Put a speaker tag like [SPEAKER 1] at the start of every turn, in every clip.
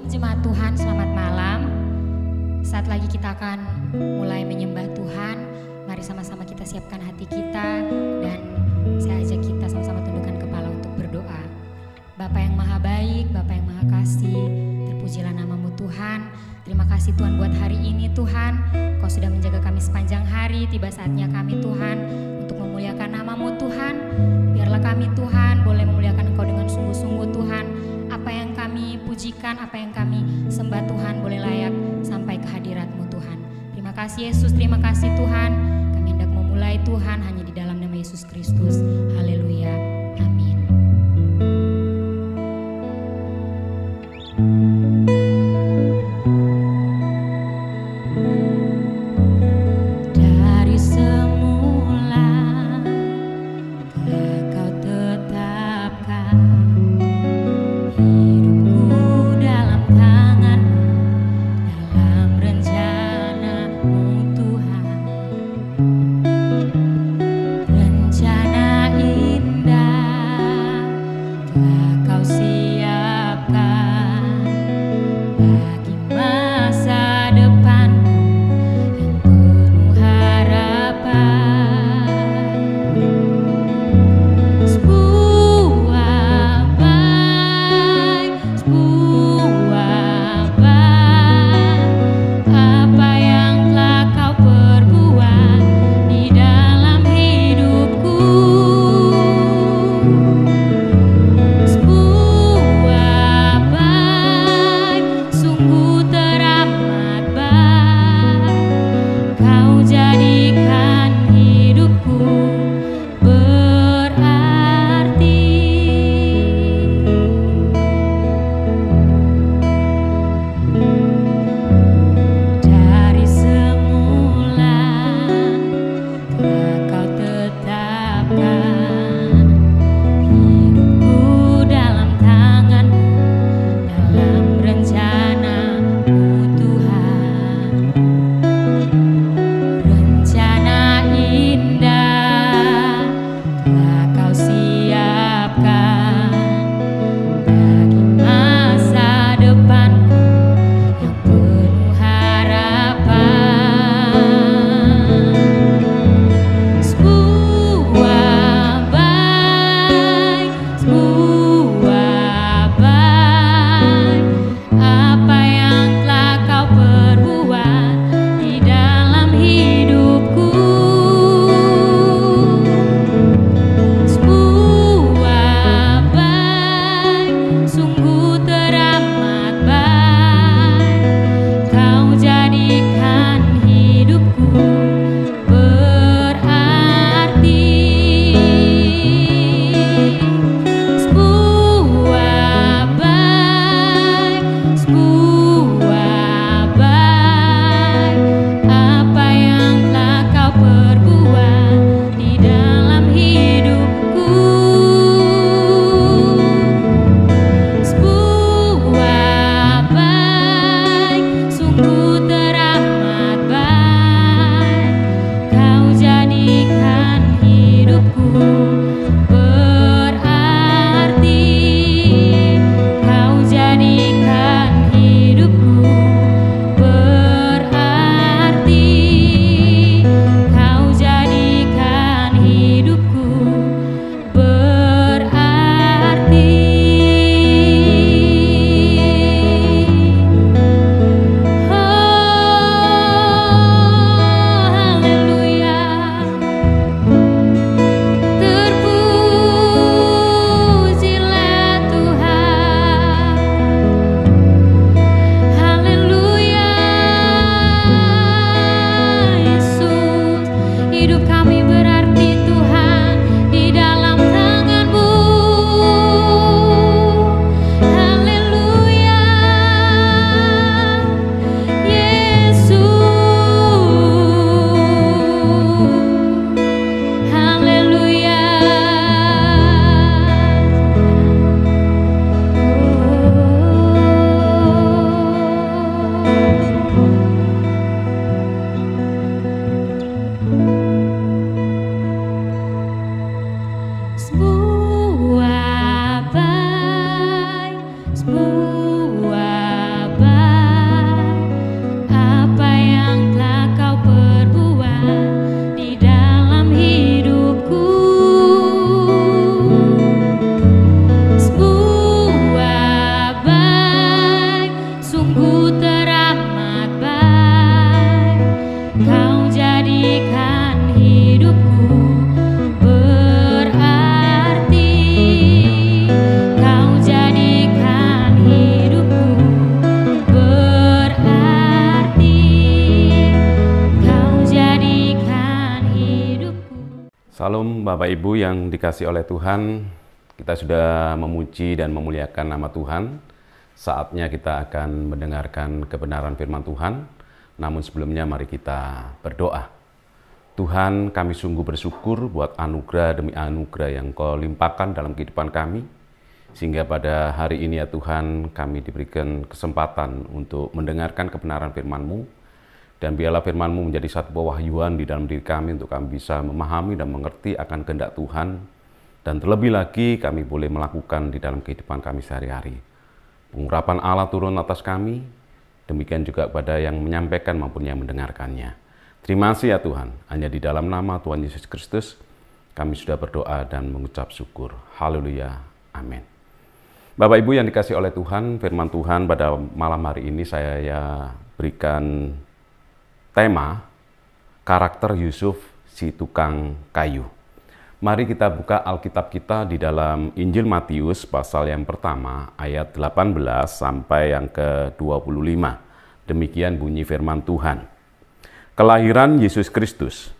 [SPEAKER 1] Jemaat Tuhan, selamat malam. Saat lagi kita akan mulai menyembah Tuhan. Mari sama-sama kita siapkan hati kita dan saya ajak kita sama-sama tundukkan kepala untuk berdoa. Bapa yang maha baik, Bapa yang maha kasih, terpujilah namamu Tuhan. Terima kasih Tuhan buat hari ini Tuhan. Kau sudah menjaga kami sepanjang hari. Tiba saatnya kami Tuhan untuk memuliakan namamu Tuhan. Biarlah kami Tuhan boleh memuliakan Engkau dengan sungguh-sungguh Tuhan. Apa yang kami pujikan, apa yang kami sembah Tuhan boleh layak sampai ke hadirat-Mu Tuhan. Terima kasih Yesus, terima kasih Tuhan. Kami hendak memulai Tuhan hanya di dalam nama Yesus Kristus. Haleluya, amin. Dari semula telah Kau tetapkan hidupku dalam tangan-Mu, dalam rencana-Mu Tuhan. Rencana indah telah Kau siapkan bagi masa depanku yang penuh harapan. Sebuah baik, apa yang telah Kau perbuat di dalam hidupku. Sebuah baik, sungguh
[SPEAKER 2] Shalom Bapak Ibu yang dikasih oleh Tuhan. Kita sudah memuji dan memuliakan nama Tuhan. Saatnya kita akan mendengarkan kebenaran firman Tuhan. Namun sebelumnya mari kita berdoa. Tuhan, kami sungguh bersyukur buat anugerah demi anugerah yang Kau limpahkan dalam kehidupan kami. Sehingga pada hari ini ya Tuhan, kami diberikan kesempatan untuk mendengarkan kebenaran firman-Mu. Dan biarlah firman-Mu menjadi satu pewahyuan di dalam diri kami untuk kami bisa memahami dan mengerti akan kehendak Tuhan. Dan terlebih lagi kami boleh melakukan di dalam kehidupan kami sehari-hari. Pengurapan Allah turun atas kami, demikian juga pada yang menyampaikan maupun yang mendengarkannya. Terima kasih ya Tuhan, hanya di dalam nama Tuhan Yesus Kristus kami sudah berdoa dan mengucap syukur. Haleluya, amin. Bapak Ibu yang dikasih oleh Tuhan, firman Tuhan pada malam hari ini saya berikan tema karakter Yusuf si tukang kayu. Mari kita buka Alkitab kita di dalam Injil Matius pasal yang pertama ayat 18 sampai yang ke-25. Demikian bunyi firman Tuhan. Kelahiran Yesus Kristus.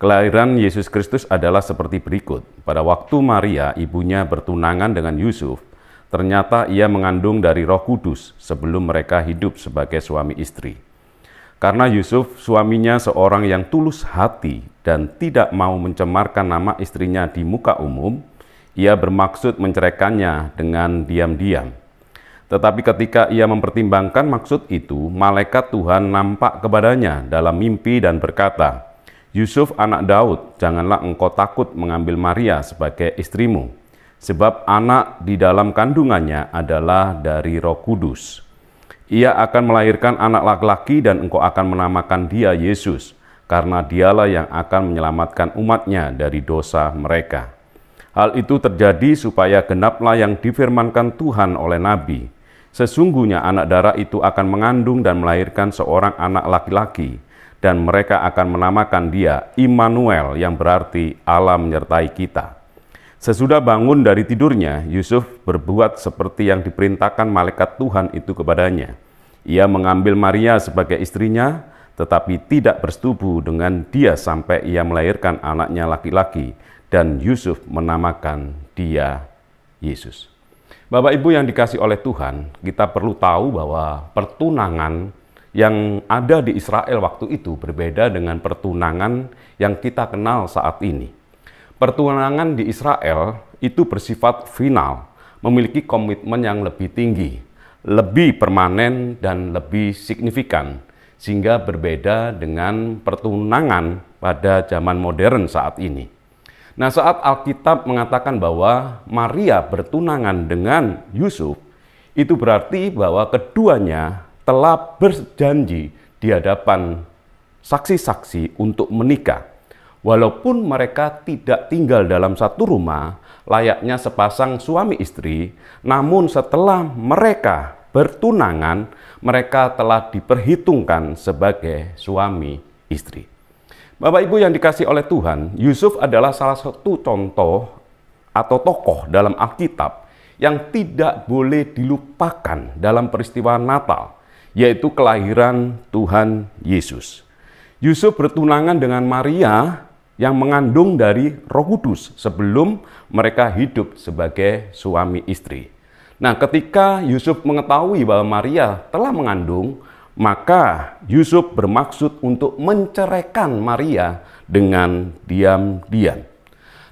[SPEAKER 2] Kelahiran Yesus Kristus adalah seperti berikut. Pada waktu Maria ibunya bertunangan dengan Yusuf, ternyata ia mengandung dari Roh Kudus sebelum mereka hidup sebagai suami istri. Karena Yusuf suaminya seorang yang tulus hati dan tidak mau mencemarkan nama istrinya di muka umum, ia bermaksud menceraikannya dengan diam-diam. Tetapi ketika ia mempertimbangkan maksud itu, malaikat Tuhan nampak kepadanya dalam mimpi dan berkata, "Yusuf anak Daud, janganlah engkau takut mengambil Maria sebagai istrimu, sebab anak di dalam kandungannya adalah dari Roh Kudus. Ia akan melahirkan anak laki-laki dan engkau akan menamakan dia Yesus, karena dialah yang akan menyelamatkan umatnya dari dosa mereka." Hal itu terjadi supaya genaplah yang difirmankan Tuhan oleh Nabi. Sesungguhnya anak darah itu akan mengandung dan melahirkan seorang anak laki-laki, dan mereka akan menamakan dia Immanuel, yang berarti Allah menyertai kita. Sesudah bangun dari tidurnya, Yusuf berbuat seperti yang diperintahkan malaikat Tuhan itu kepadanya. Ia mengambil Maria sebagai istrinya, tetapi tidak bersetubuh dengan dia sampai ia melahirkan anaknya laki-laki, dan Yusuf menamakan dia Yesus. Bapak Ibu yang dikasih oleh Tuhan, kita perlu tahu bahwa pertunangan yang ada di Israel waktu itu berbeda dengan pertunangan yang kita kenal saat ini. Pertunangan di Israel itu bersifat final, memiliki komitmen yang lebih tinggi, lebih permanen dan lebih signifikan, sehingga berbeda dengan pertunangan pada zaman modern saat ini. Nah, saat Alkitab mengatakan bahwa Maria bertunangan dengan Yusuf, itu berarti bahwa keduanya telah berjanji di hadapan saksi-saksi untuk menikah. Walaupun mereka tidak tinggal dalam satu rumah, layaknya sepasang suami istri, namun setelah mereka bertunangan, mereka telah diperhitungkan sebagai suami istri. Bapak Ibu yang dikasih oleh Tuhan, Yusuf adalah salah satu contoh atau tokoh dalam Alkitab yang tidak boleh dilupakan dalam peristiwa Natal, yaitu kelahiran Tuhan Yesus. Yusuf bertunangan dengan Maria yang mengandung dari Roh Kudus sebelum mereka hidup sebagai suami istri. Nah, ketika Yusuf mengetahui bahwa Maria telah mengandung, maka Yusuf bermaksud untuk menceraikan Maria dengan diam-diam.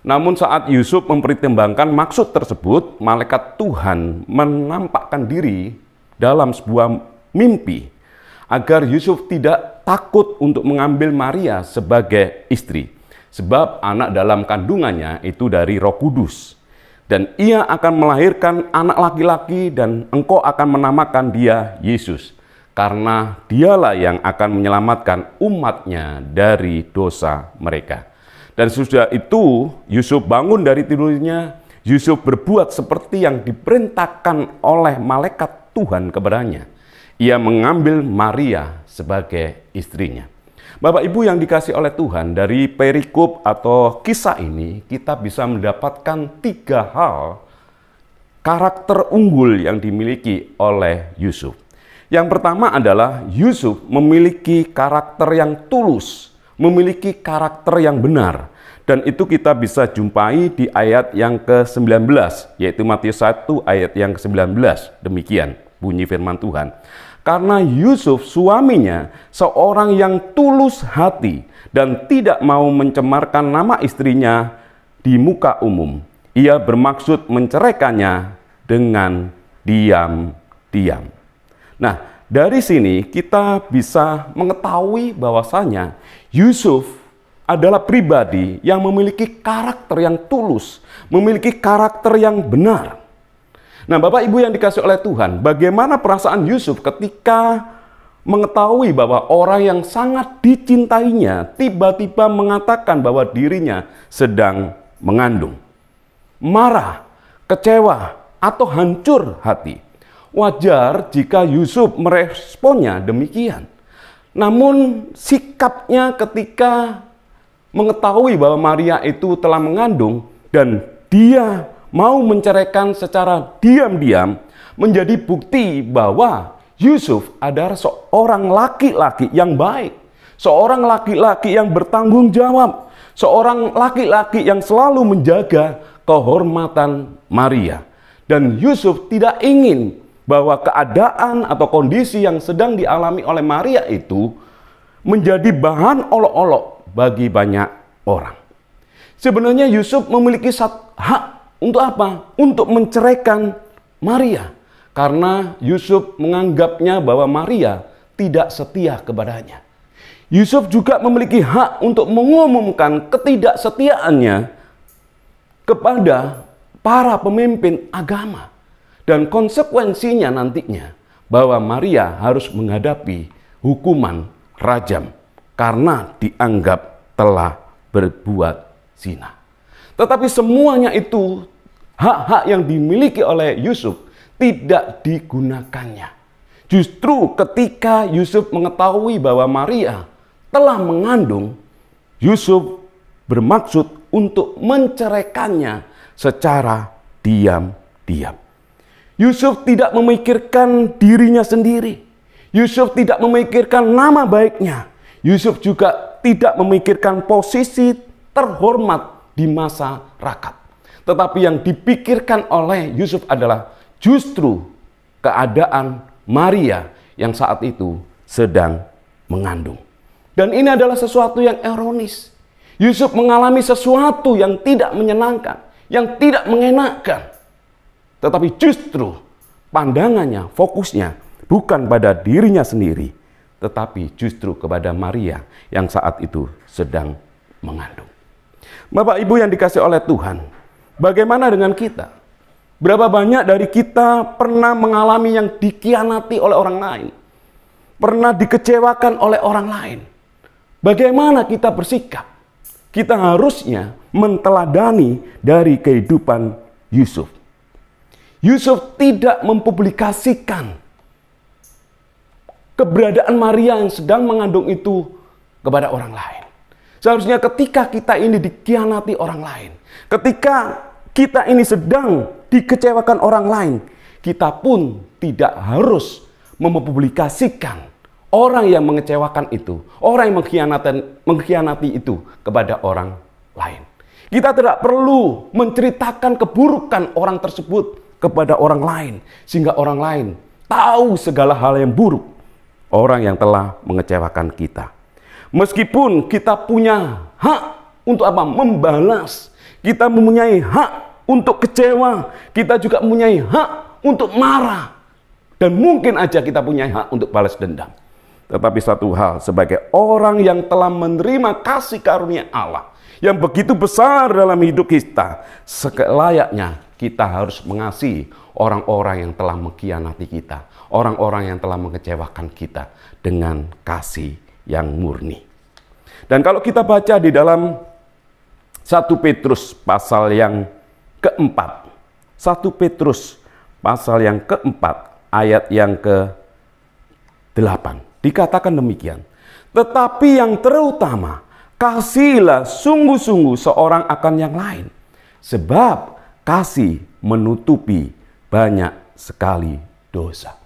[SPEAKER 2] Namun saat Yusuf mempertimbangkan maksud tersebut, malaikat Tuhan menampakkan diri dalam sebuah mimpi agar Yusuf tidak takut untuk mengambil Maria sebagai istri. Sebab anak dalam kandungannya itu dari Roh Kudus. Dan ia akan melahirkan anak laki-laki dan engkau akan menamakan dia Yesus. Karena dialah yang akan menyelamatkan umatnya dari dosa mereka. Dan sesudah itu Yusuf bangun dari tidurnya. Yusuf berbuat seperti yang diperintahkan oleh malaikat Tuhan kepadanya. Ia mengambil Maria sebagai istrinya. Bapak Ibu yang dikasih oleh Tuhan, dari perikop atau kisah ini kita bisa mendapatkan 3 hal karakter unggul yang dimiliki oleh Yusuf. Yang pertama adalah Yusuf memiliki karakter yang tulus, memiliki karakter yang benar. Dan itu kita bisa jumpai di ayat yang ke-19, yaitu Matius 1 ayat yang ke-19. Demikian bunyi firman Tuhan. Karena Yusuf suaminya seorang yang tulus hati dan tidak mau mencemarkan nama istrinya di muka umum. Ia bermaksud menceraikannya dengan diam-diam. Nah, dari sini kita bisa mengetahui bahwasanya Yusuf adalah pribadi yang memiliki karakter yang tulus, memiliki karakter yang benar. Nah, Bapak Ibu yang dikasihi oleh Tuhan, bagaimana perasaan Yusuf ketika mengetahui bahwa orang yang sangat dicintainya tiba-tiba mengatakan bahwa dirinya sedang mengandung? Marah, kecewa, atau hancur hati. Wajar jika Yusuf meresponnya demikian. Namun sikapnya ketika mengetahui bahwa Maria itu telah mengandung dan dia mau menceraikan secara diam-diam menjadi bukti bahwa Yusuf adalah seorang laki-laki yang baik, seorang laki-laki yang bertanggung jawab, seorang laki-laki yang selalu menjaga kehormatan Maria. Dan Yusuf tidak ingin bahwa keadaan atau kondisi yang sedang dialami oleh Maria itu menjadi bahan olok-olok bagi banyak orang. Sebenarnya Yusuf memiliki hak untuk apa? Untuk menceraikan Maria. Karena Yusuf menganggapnya bahwa Maria tidak setia kepadanya. Yusuf juga memiliki hak untuk mengumumkan ketidaksetiaannya kepada para pemimpin agama. Dan konsekuensinya nantinya bahwa Maria harus menghadapi hukuman rajam karena dianggap telah berbuat zina. Tetapi semuanya itu hak-hak yang dimiliki oleh Yusuf tidak digunakannya. Justru ketika Yusuf mengetahui bahwa Maria telah mengandung, Yusuf bermaksud untuk menceraikannya secara diam-diam. Yusuf tidak memikirkan dirinya sendiri. Yusuf tidak memikirkan nama baiknya. Yusuf juga tidak memikirkan posisi terhormat di masyarakat. Tetapi yang dipikirkan oleh Yusuf adalah justru keadaan Maria yang saat itu sedang mengandung. Dan ini adalah sesuatu yang ironis. Yusuf mengalami sesuatu yang tidak menyenangkan, yang tidak mengenakan. Tetapi justru pandangannya, fokusnya bukan pada dirinya sendiri, tetapi justru kepada Maria yang saat itu sedang mengandung. Bapak Ibu yang dikasihi oleh Tuhan, bagaimana dengan kita? Berapa banyak dari kita pernah mengalami yang dikhianati oleh orang lain? Pernah dikecewakan oleh orang lain? Bagaimana kita bersikap? Kita harusnya menteladani dari kehidupan Yusuf. Yusuf tidak mempublikasikan keberadaan Maria yang sedang mengandung itu kepada orang lain. Seharusnya ketika kita ini dikhianati orang lain, ketika kita ini sedang dikecewakan orang lain, kita pun tidak harus mempublikasikan orang yang mengecewakan itu, orang yang mengkhianati itu kepada orang lain. Kita tidak perlu menceritakan keburukan orang tersebut kepada orang lain, sehingga orang lain tahu segala hal yang buruk orang yang telah mengecewakan kita. Meskipun kita punya hak untuk apa? Membalas. Kita mempunyai hak untuk kecewa. Kita juga mempunyai hak untuk marah. Dan mungkin aja kita punya hak untuk balas dendam. Tetapi satu hal, sebagai orang yang telah menerima kasih karunia Allah yang begitu besar dalam hidup kita, selayaknya kita harus mengasihi orang-orang yang telah mengkhianati kita, orang-orang yang telah mengecewakan kita dengan kasih yang murni. Dan kalau kita baca di dalam 1 Petrus pasal yang keempat, 1 Petrus pasal yang keempat ayat yang ke-8, dikatakan demikian. Tetapi yang terutama, kasihilah sungguh-sungguh seorang akan yang lain, sebab kasih menutupi banyak sekali dosa.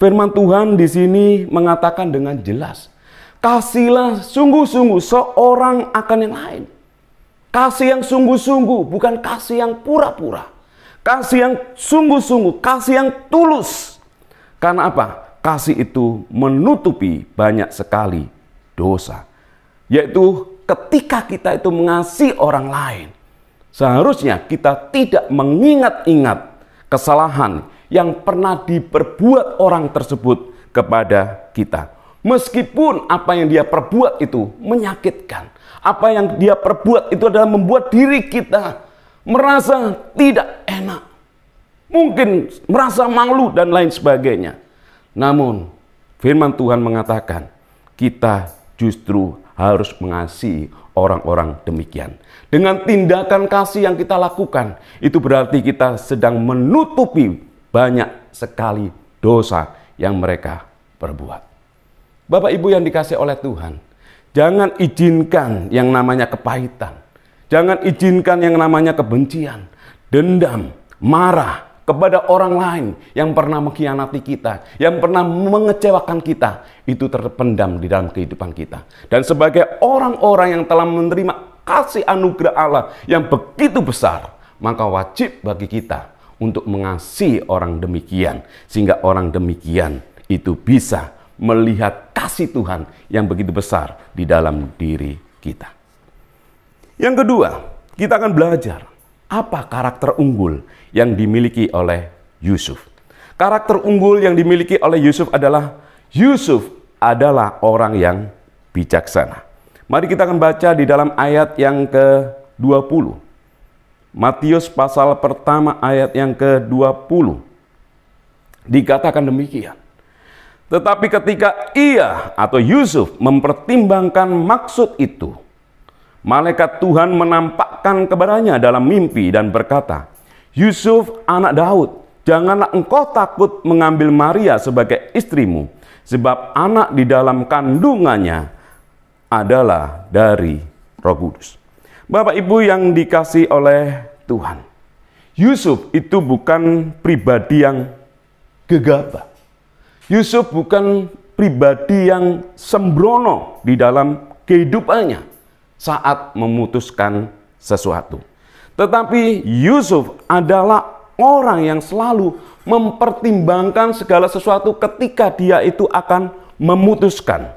[SPEAKER 2] Firman Tuhan di sini mengatakan dengan jelas Kasihlah sungguh-sungguh seorang akan yang lain. Kasih yang sungguh-sungguh, bukan kasih yang pura-pura. Kasih yang sungguh-sungguh, kasih yang tulus. Karena apa? Kasih itu menutupi banyak sekali dosa. Yaitu ketika kita itu mengasihi orang lain, seharusnya kita tidak mengingat-ingat kesalahan yang pernah diperbuat orang tersebut kepada kita. Meskipun apa yang dia perbuat itu menyakitkan. Apa yang dia perbuat itu adalah membuat diri kita merasa tidak enak. Mungkin merasa malu dan lain sebagainya. Namun firman Tuhan mengatakan kita justru harus mengasihi orang-orang demikian. Dengan tindakan kasih yang kita lakukan, itu berarti kita sedang menutupi banyak sekali dosa yang mereka perbuat. Bapak Ibu yang dikasihi oleh Tuhan, jangan izinkan yang namanya kepahitan. Jangan izinkan yang namanya kebencian, dendam, marah kepada orang lain yang pernah mengkhianati kita, yang pernah mengecewakan kita, itu terpendam di dalam kehidupan kita. Dan sebagai orang-orang yang telah menerima kasih anugerah Allah yang begitu besar, maka wajib bagi kita untuk mengasihi orang demikian, sehingga orang demikian itu bisa melihat kasih Tuhan yang begitu besar di dalam diri kita. Yang kedua, kita akan belajar apa karakter unggul yang dimiliki oleh Yusuf. Karakter unggul yang dimiliki oleh Yusuf adalah orang yang bijaksana. Mari kita akan baca di dalam ayat yang ke-20. Matius pasal pertama ayat yang ke-20. Dikatakan demikian. Tetapi ketika ia atau Yusuf mempertimbangkan maksud itu, malaikat Tuhan menampakkan kepadanya dalam mimpi dan berkata, Yusuf anak Daud, janganlah engkau takut mengambil Maria sebagai istrimu, sebab anak di dalam kandungannya adalah dari Roh Kudus. Bapak Ibu yang dikasihi oleh Tuhan, Yusuf itu bukan pribadi yang gegabah. Yusuf bukan pribadi yang sembrono di dalam kehidupannya saat memutuskan sesuatu. Tetapi Yusuf adalah orang yang selalu mempertimbangkan segala sesuatu ketika dia itu akan memutuskan.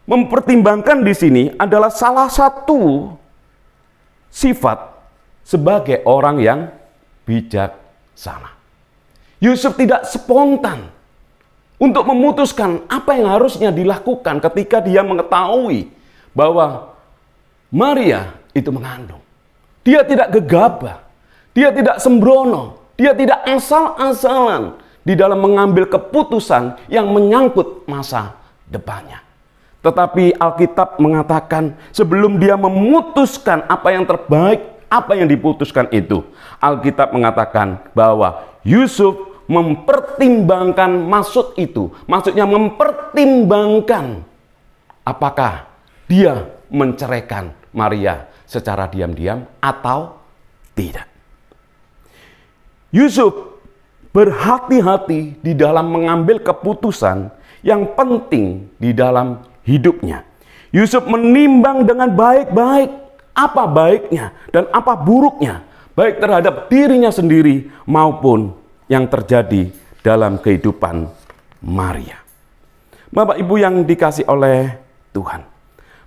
[SPEAKER 2] Mempertimbangkan di sini adalah salah satu sifat sebagai orang yang bijaksana. Yusuf tidak spontan untuk memutuskan apa yang harusnya dilakukan ketika dia mengetahui bahwa Maria itu mengandung. Dia tidak gegabah, dia tidak sembrono, dia tidak asal-asalan di dalam mengambil keputusan yang menyangkut masa depannya. Tetapi Alkitab mengatakan sebelum dia memutuskan apa yang terbaik, apa yang diputuskan itu, Alkitab mengatakan bahwa Yusuf mempertimbangkan maksud itu. Maksudnya mempertimbangkan apakah dia menceraikan Maria secara diam-diam atau tidak. Yusuf berhati-hati di dalam mengambil keputusan yang penting di dalam hidupnya. Yusuf menimbang dengan baik-baik apa baiknya dan apa buruknya, baik terhadap dirinya sendiri maupun yang terjadi dalam kehidupan Maria. Bapak Ibu yang dikasih oleh Tuhan,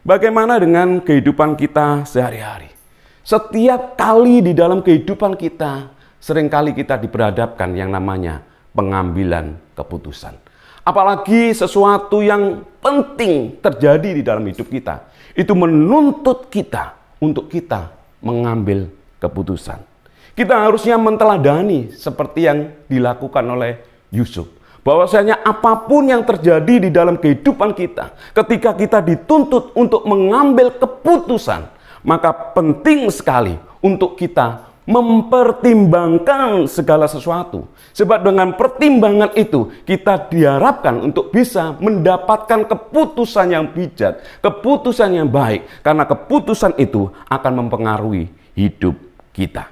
[SPEAKER 2] bagaimana dengan kehidupan kita sehari-hari? Setiap kali di dalam kehidupan kita, seringkali kita diperhadapkan yang namanya pengambilan keputusan. Apalagi sesuatu yang penting terjadi di dalam hidup kita, itu menuntut kita untuk kita mengambil keputusan. Kita harusnya menteladani seperti yang dilakukan oleh Yusuf. Bahwasanya apapun yang terjadi di dalam kehidupan kita, ketika kita dituntut untuk mengambil keputusan, maka penting sekali untuk kita mempertimbangkan segala sesuatu. Sebab dengan pertimbangan itu, kita diharapkan untuk bisa mendapatkan keputusan yang bijak, keputusan yang baik. Karena keputusan itu akan mempengaruhi hidup kita.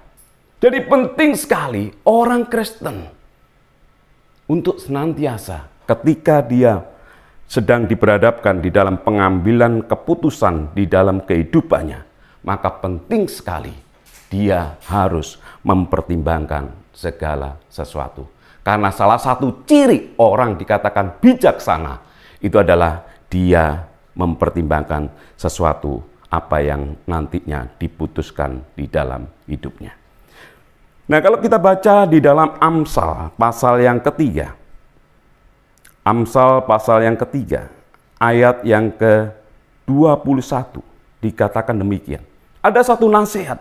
[SPEAKER 2] Jadi penting sekali orang Kristen untuk senantiasa ketika dia sedang diberhadapkan di dalam pengambilan keputusan di dalam kehidupannya, maka penting sekali dia harus mempertimbangkan segala sesuatu. Karena salah satu ciri orang dikatakan bijaksana itu adalah dia mempertimbangkan sesuatu apa yang nantinya diputuskan di dalam hidupnya. Nah, kalau kita baca di dalam Amsal pasal yang ketiga, Amsal pasal yang ketiga, ayat yang ke-21, dikatakan demikian. Ada satu nasihat,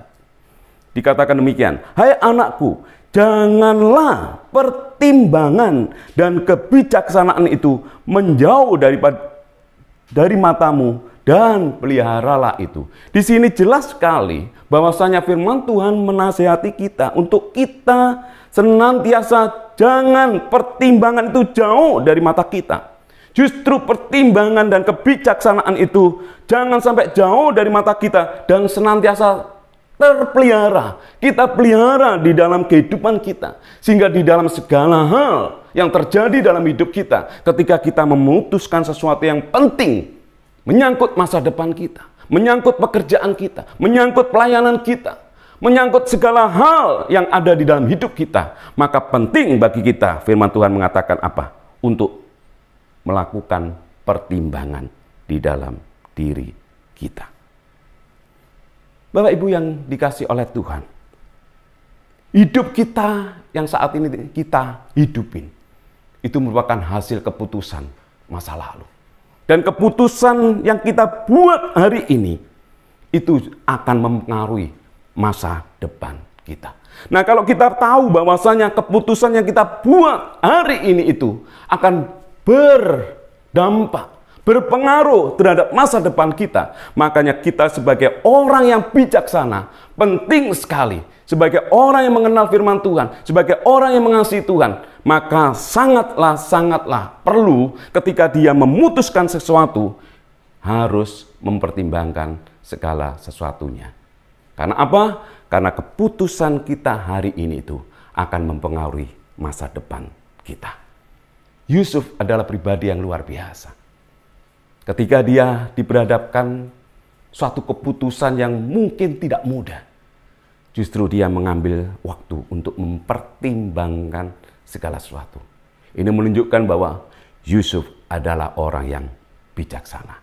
[SPEAKER 2] dikatakan demikian. Hai anakku, janganlah pertimbangan dan kebijaksanaan itu menjauh dari matamu, dan peliharalah itu. Di sini jelas sekali bahwasanya firman Tuhan menasihati kita untuk kita senantiasa jangan pertimbangan itu jauh dari mata kita. Justru pertimbangan dan kebijaksanaan itu jangan sampai jauh dari mata kita dan senantiasa terpelihara. Kita pelihara di dalam kehidupan kita. Sehingga di dalam segala hal yang terjadi dalam hidup kita, ketika kita memutuskan sesuatu yang penting, menyangkut masa depan kita, menyangkut pekerjaan kita, menyangkut pelayanan kita, menyangkut segala hal yang ada di dalam hidup kita, maka penting bagi kita, firman Tuhan mengatakan apa? Untuk melakukan pertimbangan di dalam diri kita. Bapak Ibu yang dikasih oleh Tuhan, hidup kita yang saat ini kita hidupin, itu merupakan hasil keputusan masa lalu. Dan keputusan yang kita buat hari ini, itu akan mempengaruhi masa depan kita. Nah, kalau kita tahu bahwasanya keputusan yang kita buat hari ini itu akan berdampak, berpengaruh terhadap masa depan kita, makanya kita sebagai orang yang bijaksana, penting sekali, sebagai orang yang mengenal firman Tuhan, sebagai orang yang mengasihi Tuhan, maka sangatlah perlu ketika dia memutuskan sesuatu, harus mempertimbangkan segala sesuatunya. Karena apa? Karena keputusan kita hari ini itu akan mempengaruhi masa depan kita. Yusuf adalah pribadi yang luar biasa. Ketika dia diperhadapkan suatu keputusan yang mungkin tidak mudah, justru dia mengambil waktu untuk mempertimbangkan segala sesuatu. Ini menunjukkan bahwa Yusuf adalah orang yang bijaksana.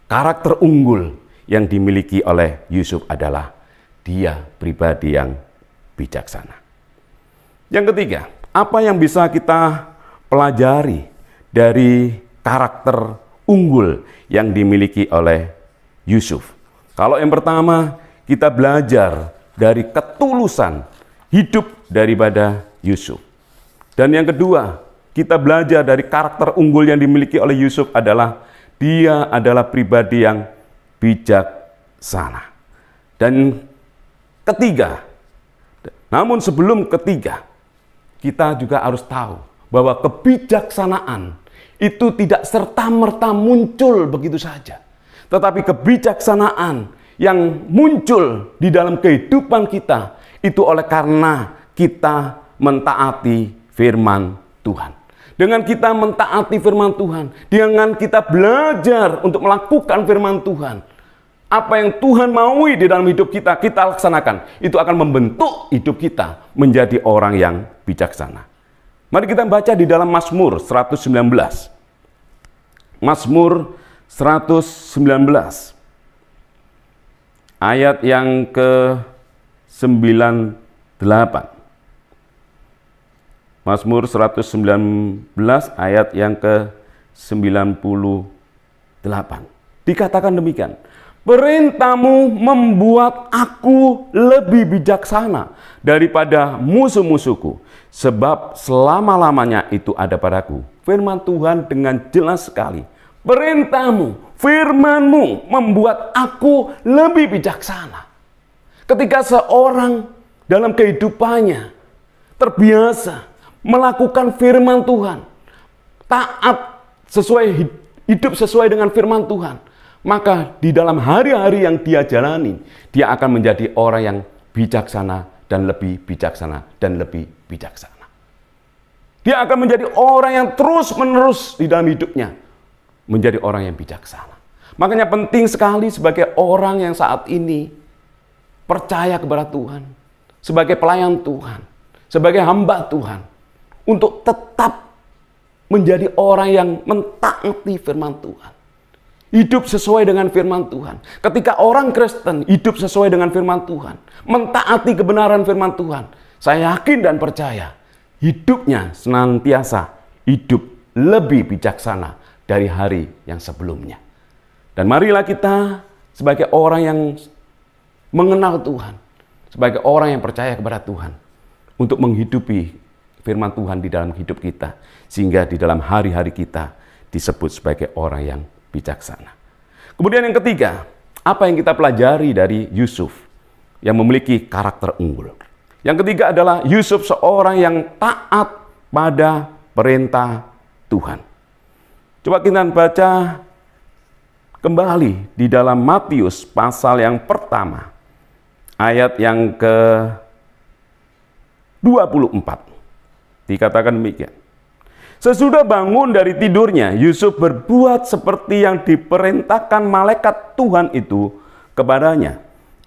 [SPEAKER 2] Karakter unggul yang dimiliki oleh Yusuf adalah dia pribadi yang bijaksana. Yang ketiga, apa yang bisa kita pelajari dari karakter unggul yang dimiliki oleh Yusuf? Kalau yang pertama, kita belajar dari ketulusan hidup daripada Yusuf. Dan yang kedua, kita belajar dari karakter unggul yang dimiliki oleh Yusuf adalah dia adalah pribadi yang bijaksana. Dan ketiga, namun sebelum ketiga, kita juga harus tahu bahwa kebijaksanaan itu tidak serta-merta muncul begitu saja. Tetapi kebijaksanaan yang muncul di dalam kehidupan kita itu oleh karena kita mentaati firman Tuhan. Dengan kita mentaati firman Tuhan, dengan kita belajar untuk melakukan firman Tuhan, apa yang Tuhan maui di dalam hidup kita, kita laksanakan. Itu akan membentuk hidup kita menjadi orang yang bijaksana. Mari kita baca di dalam Mazmur 119. Mazmur 119. Ayat yang ke-98. Mazmur 119 ayat yang ke-98. Dikatakan demikian. Perintahmu membuat aku lebih bijaksana daripada musuh-musuhku, sebab selama-lamanya itu ada padaku. Firman Tuhan dengan jelas sekali. Perintahmu, firmanmu membuat aku lebih bijaksana. Ketika seorang dalam kehidupannya terbiasa melakukan firman Tuhan, taat sesuai hidup sesuai dengan firman Tuhan, maka di dalam hari-hari yang dia jalani, dia akan menjadi orang yang bijaksana dan lebih bijaksana dan lebih bijaksana. Dia akan menjadi orang yang terus-menerus di dalam hidupnya menjadi orang yang bijaksana. Makanya penting sekali sebagai orang yang saat ini percaya kepada Tuhan, sebagai pelayan Tuhan, sebagai hamba Tuhan, untuk tetap menjadi orang yang mentaati firman Tuhan. Hidup sesuai dengan firman Tuhan. Ketika orang Kristen hidup sesuai dengan firman Tuhan, mentaati kebenaran firman Tuhan, saya yakin dan percaya hidupnya senantiasa hidup lebih bijaksana dari hari yang sebelumnya. Dan marilah kita sebagai orang yang mengenal Tuhan, sebagai orang yang percaya kepada Tuhan, untuk menghidupi firman Tuhan di dalam hidup kita, sehingga di dalam hari-hari kita disebut sebagai orang yang bijaksana. Kemudian yang ketiga, apa yang kita pelajari dari Yusuf yang memiliki karakter unggul? Yang ketiga adalah Yusuf seorang yang taat pada perintah Tuhan. Coba kita baca kembali di dalam Matius pasal yang pertama, ayat yang ke-24. Dikatakan demikian. Sesudah bangun dari tidurnya, Yusuf berbuat seperti yang diperintahkan malaikat Tuhan itu kepadanya.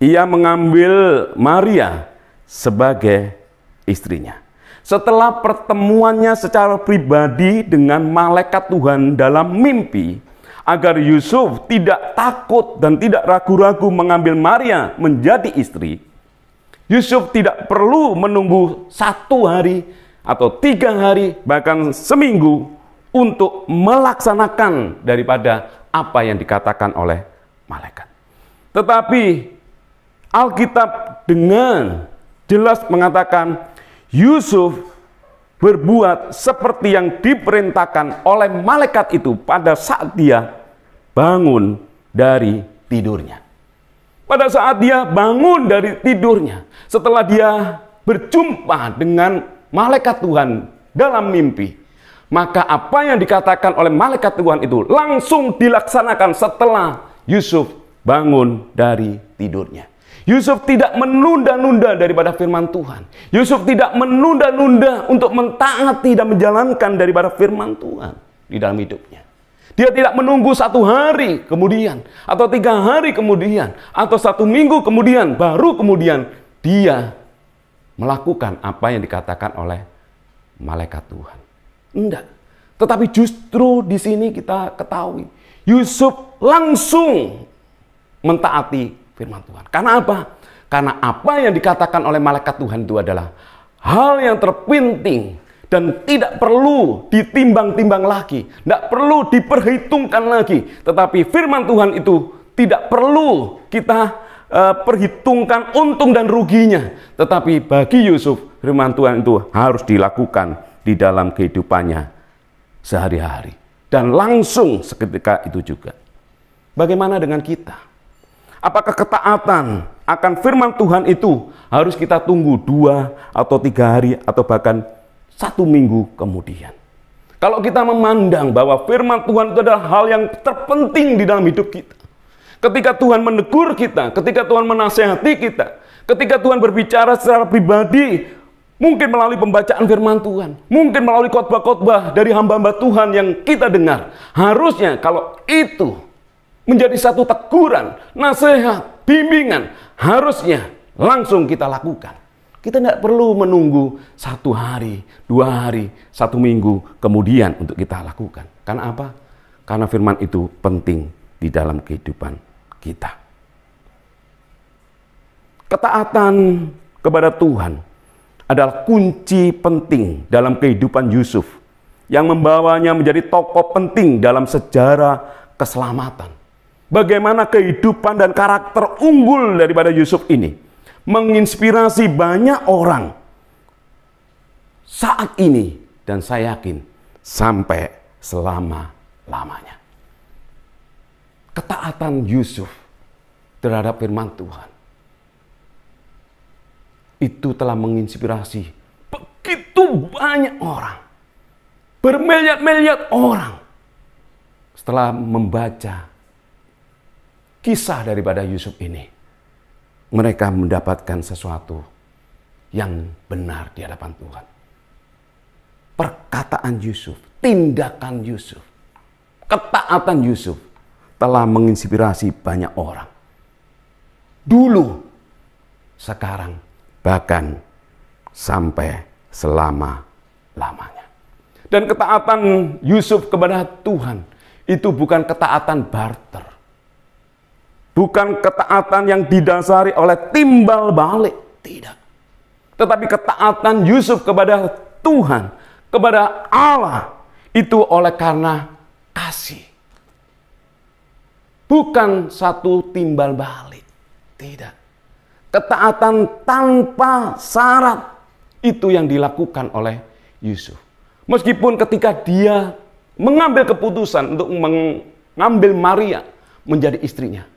[SPEAKER 2] Ia mengambil Maria sebagai istrinya. Setelah pertemuannya secara pribadi dengan malaikat Tuhan dalam mimpi, agar Yusuf tidak takut dan tidak ragu-ragu mengambil Maria menjadi istri, Yusuf tidak perlu menunggu 1 hari atau 3 hari, bahkan seminggu untuk melaksanakan daripada apa yang dikatakan oleh malaikat. Tetapi Alkitab dengan jelas mengatakan Yusuf berbuat seperti yang diperintahkan oleh malaikat itu pada saat dia bangun dari tidurnya. Pada saat dia bangun dari tidurnya, setelah dia berjumpa dengan malaikat Tuhan dalam mimpi, maka apa yang dikatakan oleh malaikat Tuhan itu langsung dilaksanakan setelah Yusuf bangun dari tidurnya. Yusuf tidak menunda-nunda daripada firman Tuhan. Yusuf tidak menunda-nunda untuk mentaati dan menjalankan daripada firman Tuhan di dalam hidupnya. Dia tidak menunggu 1 hari kemudian, atau 3 hari kemudian, atau 1 minggu kemudian, baru kemudian dia melakukan apa yang dikatakan oleh malaikat Tuhan. Enggak. Tetapi justru di sini kita ketahui, Yusuf langsung mentaati firman Tuhan. Karena apa? Karena apa yang dikatakan oleh malaikat Tuhan itu adalah hal yang terpenting dan tidak perlu ditimbang-timbang lagi, tidak perlu diperhitungkan lagi. Tetapi firman Tuhan itu tidak perlu kita perhitungkan untung dan ruginya. Tetapi bagi Yusuf, firman Tuhan itu harus dilakukan di dalam kehidupannya sehari-hari. Dan langsung seketika itu juga. Bagaimana dengan kita? Apakah ketaatan akan firman Tuhan itu harus kita tunggu 2 atau 3 hari atau bahkan 1 minggu kemudian? Kalau kita memandang bahwa firman Tuhan itu adalah hal yang terpenting di dalam hidup kita. Ketika Tuhan menegur kita, ketika Tuhan menasehati kita, ketika Tuhan berbicara secara pribadi, mungkin melalui pembacaan firman Tuhan, mungkin melalui khotbah-khotbah dari hamba-hamba Tuhan yang kita dengar. Harusnya kalau itu menjadi satu teguran, nasihat, bimbingan, harusnya langsung kita lakukan. Kita tidak perlu menunggu 1 hari, 2 hari, 1 minggu kemudian untuk kita lakukan. Karena apa? Karena firman itu penting di dalam kehidupan kita. Ketaatan kepada Tuhan adalah kunci penting dalam kehidupan Yusuf yang membawanya menjadi tokoh penting dalam sejarah keselamatan. Bagaimana kehidupan dan karakter unggul daripada Yusuf ini menginspirasi banyak orang saat ini, dan saya yakin sampai selama-lamanya. Ketaatan Yusuf terhadap firman Tuhan itu telah menginspirasi begitu banyak orang, bermiliar-miliar orang. Setelah membaca kisah daripada Yusuf ini, mereka mendapatkan sesuatu yang benar di hadapan Tuhan. Perkataan Yusuf, tindakan Yusuf ketaatan Yusuf telah menginspirasi banyak orang. Dulu, sekarang, bahkan sampai selama-lamanya. Dan ketaatan Yusuf kepada Tuhan itu bukan ketaatan barter. Bukan ketaatan yang didasari oleh timbal balik. Tidak. Tetapi ketaatan Yusuf kepada Tuhan, kepada Allah, itu oleh karena kasih. Bukan satu timbal balik. Tidak. Ketaatan tanpa syarat itu yang dilakukan oleh Yusuf. Meskipun ketika dia mengambil keputusan untuk mengambil Maria menjadi istrinya,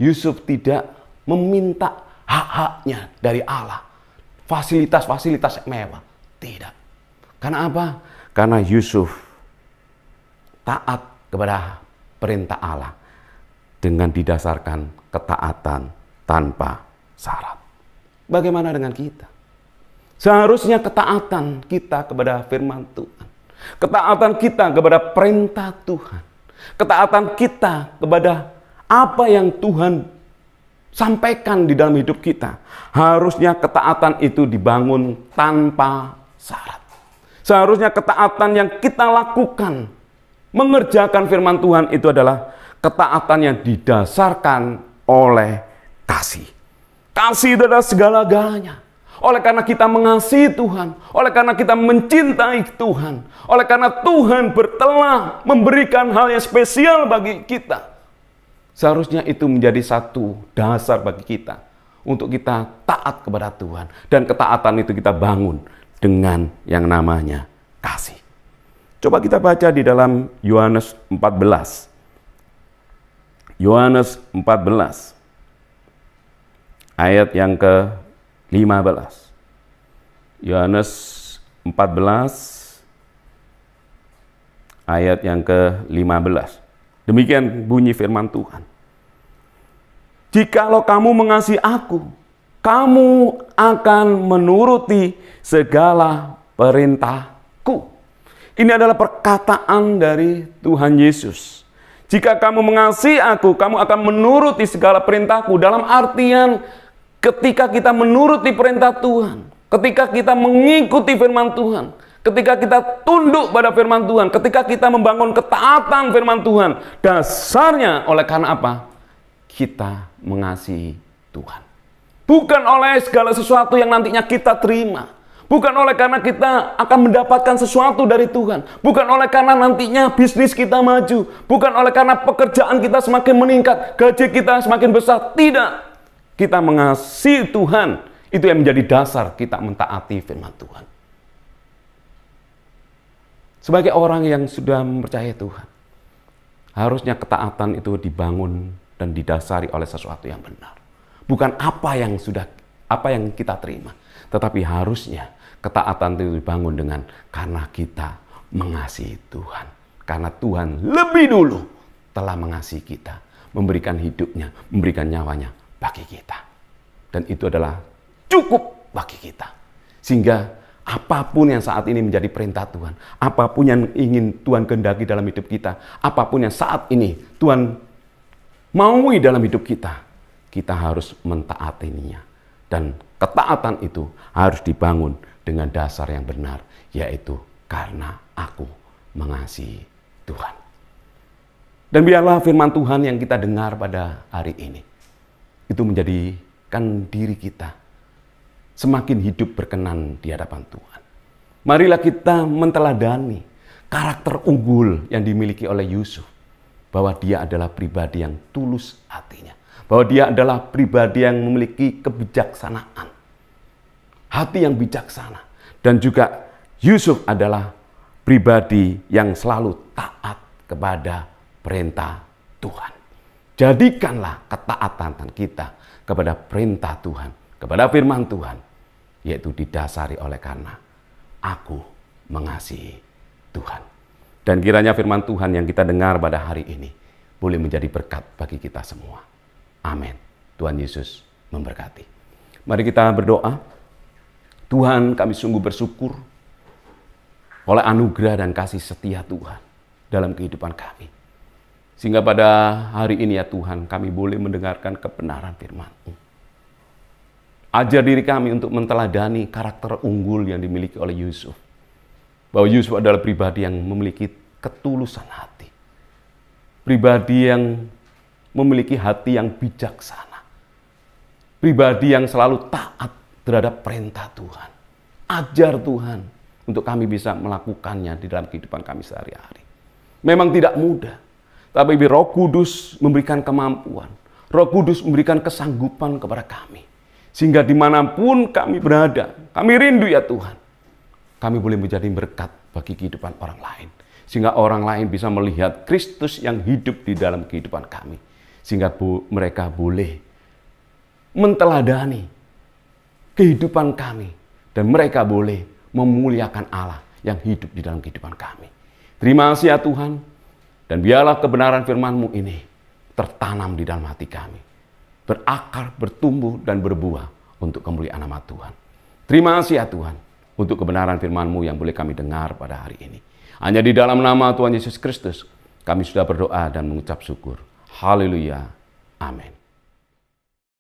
[SPEAKER 2] Yusuf tidak meminta hak-haknya dari Allah. Fasilitas-fasilitas mewah. Tidak. Karena apa? Karena Yusuf taat kepada perintah Allah dengan didasarkan ketaatan tanpa syarat. Bagaimana dengan kita? Seharusnya ketaatan kita kepada firman Tuhan. Ketaatan kita kepada perintah Tuhan. Ketaatan kita kepada apa yang Tuhan sampaikan di dalam hidup kita. Harusnya ketaatan itu dibangun tanpa syarat. Seharusnya ketaatan yang kita lakukan, mengerjakan firman Tuhan itu adalah ketaatan yang didasarkan oleh kasih. Kasih itu adalah segala-galanya. Oleh karena kita mengasihi Tuhan, oleh karena kita mencintai Tuhan, oleh karena Tuhan telah memberikan hal yang spesial bagi kita. Seharusnya itu menjadi satu dasar bagi kita untuk kita taat kepada Tuhan. Dan ketaatan itu kita bangun dengan yang namanya kasih. Coba kita baca di dalam Yohanes 14. Yohanes 14 ayat yang ke-15. Yohanes 14 ayat yang ke-15. Demikian bunyi firman Tuhan. Jikalau kamu mengasihi aku, kamu akan menuruti segala perintahku. Ini adalah perkataan dari Tuhan Yesus. Jika kamu mengasihi aku, kamu akan menuruti segala perintahku. Dalam artian ketika kita menuruti perintah Tuhan, ketika kita mengikuti firman Tuhan, ketika kita tunduk pada firman Tuhan, ketika kita membangun ketaatan firman Tuhan, dasarnya oleh karena apa? Kita mengasihi Tuhan. Bukan oleh segala sesuatu yang nantinya kita terima. Bukan oleh karena kita akan mendapatkan sesuatu dari Tuhan. Bukan oleh karena nantinya bisnis kita maju. Bukan oleh karena pekerjaan kita semakin meningkat, gaji kita semakin besar. Tidak. Kita mengasihi Tuhan. Itu yang menjadi dasar kita mentaati firman Tuhan. Sebagai orang yang sudah mempercayai Tuhan, harusnya ketaatan itu dibangun dan didasari oleh sesuatu yang benar. Bukan apa yang kita terima, tetapi harusnya ketaatan itu dibangun dengan karena kita mengasihi Tuhan. Karena Tuhan lebih dulu telah mengasihi kita, memberikan hidupnya, memberikan nyawanya bagi kita. Dan itu adalah cukup bagi kita. Sehingga apapun yang saat ini menjadi perintah Tuhan, apapun yang ingin Tuhan kehendaki dalam hidup kita, apapun yang saat ini Tuhan maui dalam hidup kita, kita harus mentaatinya. Dan ketaatan itu harus dibangun dengan dasar yang benar, yaitu karena aku mengasihi Tuhan. Dan biarlah firman Tuhan yang kita dengar pada hari ini, itu menjadikan diri kita semakin hidup berkenan di hadapan Tuhan. Marilah kita menteladani karakter unggul yang dimiliki oleh Yusuf. Bahwa dia adalah pribadi yang tulus hatinya. Bahwa dia adalah pribadi yang memiliki kebijaksanaan. Hati yang bijaksana. Dan juga Yusuf adalah pribadi yang selalu taat kepada perintah Tuhan. Jadikanlah ketaatan kita kepada perintah Tuhan, kepada firman Tuhan, yaitu didasari oleh karena aku mengasihi Tuhan. Dan kiranya firman Tuhan yang kita dengar pada hari ini boleh menjadi berkat bagi kita semua. Amin. Tuhan Yesus memberkati. Mari kita berdoa. Tuhan, kami sungguh bersyukur oleh anugerah dan kasih setia Tuhan dalam kehidupan kami. Sehingga pada hari ini ya Tuhan, kami boleh mendengarkan kebenaran firman-Mu. Ajar diri kami untuk menteladani karakter unggul yang dimiliki oleh Yusuf. Bahwa Yusuf adalah pribadi yang memiliki ketulusan hati. Pribadi yang memiliki hati yang bijaksana. Pribadi yang selalu taat terhadap perintah Tuhan. Ajar Tuhan untuk kami bisa melakukannya di dalam kehidupan kami sehari-hari. Memang tidak mudah, tapi Roh Kudus memberikan kemampuan. Roh Kudus memberikan kesanggupan kepada kami. Sehingga dimanapun kami berada, kami rindu ya Tuhan. Kami boleh menjadi berkat bagi kehidupan orang lain. Sehingga orang lain bisa melihat Kristus yang hidup di dalam kehidupan kami. Sehingga mereka boleh menteladani kehidupan kami. Dan mereka boleh memuliakan Allah yang hidup di dalam kehidupan kami. Terima kasih ya Tuhan. Dan biarlah kebenaran firman-Mu ini tertanam di dalam hati kami. Berakar, bertumbuh, dan berbuah untuk kemuliaan nama Tuhan. Terima kasih ya Tuhan untuk kebenaran firman-Mu yang boleh kami dengar pada hari ini. Hanya di dalam nama Tuhan Yesus Kristus kami sudah berdoa dan mengucap syukur. Haleluya. Amin.